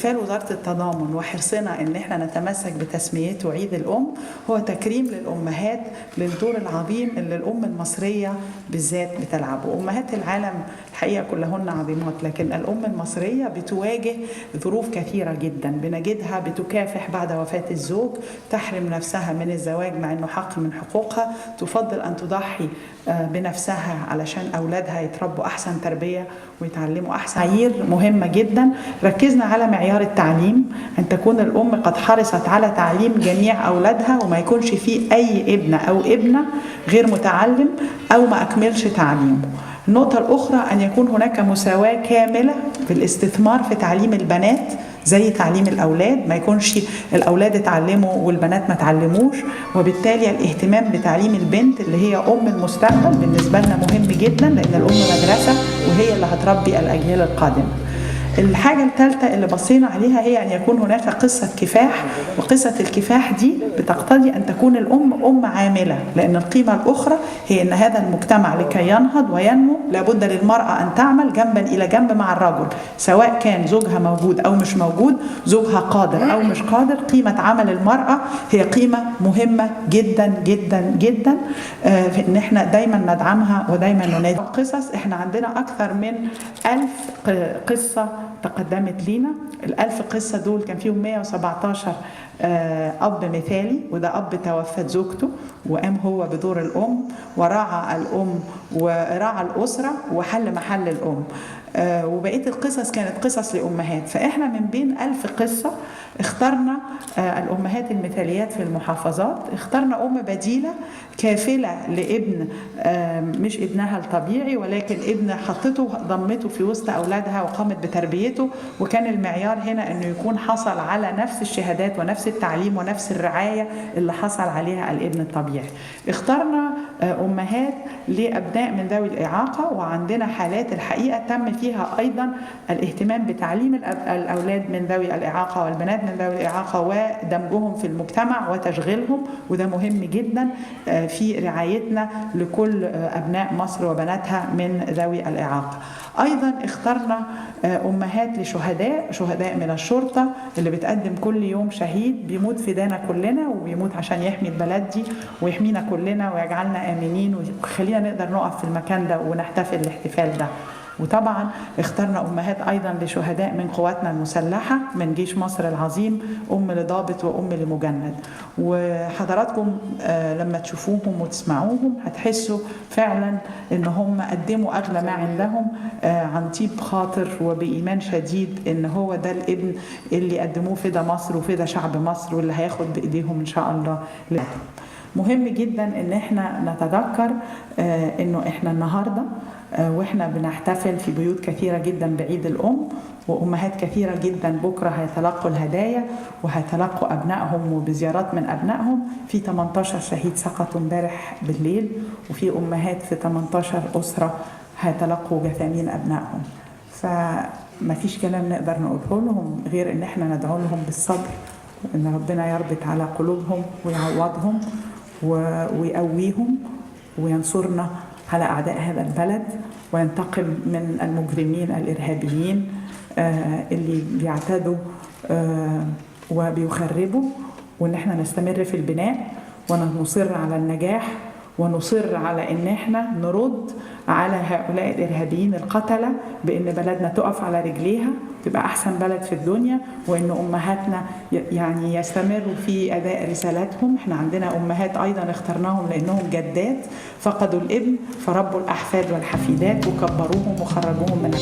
احتفال وزارة التضامن وحرصنا ان احنا نتمسك بتسميته عيد الام هو تكريم للامهات للدور العظيم اللي الام المصرية بالذات بتلعبه. امهات العالم الحقيقة كلهن عظيمات، لكن الام المصرية بتواجه ظروف كثيرة جدا، بنجدها بتكافح بعد وفاة الزوج، تحرم نفسها من الزواج مع انه حق من حقوقها، تفضل ان تضحي بنفسها علشان اولادها يتربوا احسن تربية ويتعلموا احسن. معايير مهمة جدا، ركزنا على معيار التعليم، ان تكون الام قد حرصت على تعليم جميع اولادها وما يكونش فيه اي ابن او ابنة غير متعلم او ما اكملش تعليمه. النقطة الأخرى أن يكون هناك مساواة كاملة في الاستثمار في تعليم البنات زي تعليم الأولاد، ما يكونش الأولاد اتعلموا والبنات ما تعلموش، وبالتالي الاهتمام بتعليم البنت اللي هي أم المستقبل بالنسبة لنا مهم جدا، لأن الأم مدرسة وهي اللي هتربي الأجيال القادمة. الحاجة الثالثة اللي بصينا عليها هي أن يكون هناك قصة كفاح، وقصة الكفاح دي بتقتضي أن تكون الأم أم عاملة، لأن القيمة الأخرى هي أن هذا المجتمع لكي ينهض وينمو لابد للمرأة أن تعمل جنبا إلى جنب مع الرجل، سواء كان زوجها موجود أو مش موجود، زوجها قادر أو مش قادر. قيمة عمل المرأة هي قيمة مهمة جدا جدا جدا، في أن احنا دايما ندعمها ودايما ننادي. قصص احنا عندنا أكثر من 1000 قصة تقدمت لينا. ال1000 قصة دول كان فيهم 117 أب مثالي، وده أب توفت زوجته وقام هو بدور الأم وراعى الأم وراعى الأسرة وحل محل الأم، وبقية القصص كانت قصص لأمهات. فإحنا من بين 1000 قصة اخترنا الأمهات المثاليات في المحافظات، اخترنا أم بديلة كافلة لابن مش ابنها الطبيعي، ولكن ابن حطته ضمته في وسط أولادها وقامت بتربيته، وكان المعيار هنا أنه يكون حصل على نفس الشهادات ونفس التعليم ونفس الرعاية اللي حصل عليها الابن الطبيعي. اخترنا أمهات لأبناء من ذوي الإعاقة، وعندنا حالات الحقيقة تم فيها أيضا الاهتمام بتعليم الأولاد من ذوي الإعاقة والبنات من ذوي الإعاقة ودمجهم في المجتمع وتشغيلهم، وده مهم جدا في رعايتنا لكل أبناء مصر وبناتها من ذوي الإعاقة. أيضا اخترنا أمهات شهداء من الشرطة اللي بتقدم كل يوم شهيد بيموت فدانا كلنا، وبيموت عشان يحمي البلد دي ويحمينا كلنا ويجعلنا آمنين ويخلينا نقدر نقف في المكان ده ونحتفل الاحتفال ده. وطبعا اخترنا أمهات أيضا لشهداء من قواتنا المسلحة من جيش مصر العظيم، أم لضابط وأم لمجند. وحضراتكم لما تشوفوهم وتسمعوهم هتحسوا فعلا إن هم قدموا أغلى ما عندهم عن طيب خاطر وبإيمان شديد إن هو ده الابن اللي قدموه فدا مصر وفدا شعب مصر، واللي هياخد بإيديهم إن شاء الله. مهم جدا إن احنا نتذكر إنه احنا النهاردة واحنا بنحتفل في بيوت كثيرة جدا بعيد الأم، وأمهات كثيرة جدا بكرة هيتلقوا الهدايا وهيتلقوا أبنائهم وبزيارات من أبنائهم. في 18 شهيد سقطوا امبارح بالليل، وفي أمهات في 18 أسرة هيتلقوا جثامين أبنائهم. فما فيش كلام نقدر نقوله لهم غير إن احنا ندعو لهم بالصبر، وإن ربنا يربط على قلوبهم ويعوضهم ويقويهم وينصرنا على أعداء هذا البلد، وينتقم من المجرمين الإرهابيين اللي بيعتدوا وبيخربوا، وإن احنا نستمر في البناء ونصر على النجاح، ونصر على إن احنا نرد على هؤلاء الإرهابيين القتلة بإن بلدنا تقف على رجليها تبقى أحسن بلد في الدنيا، وإن أمهاتنا يعني يستمروا في أداء رسالاتهم. احنا عندنا أمهات أيضا اخترناهم لأنهم جدات فقدوا الابن فربوا الأحفاد والحفيدات وكبروهم وخرجوهم من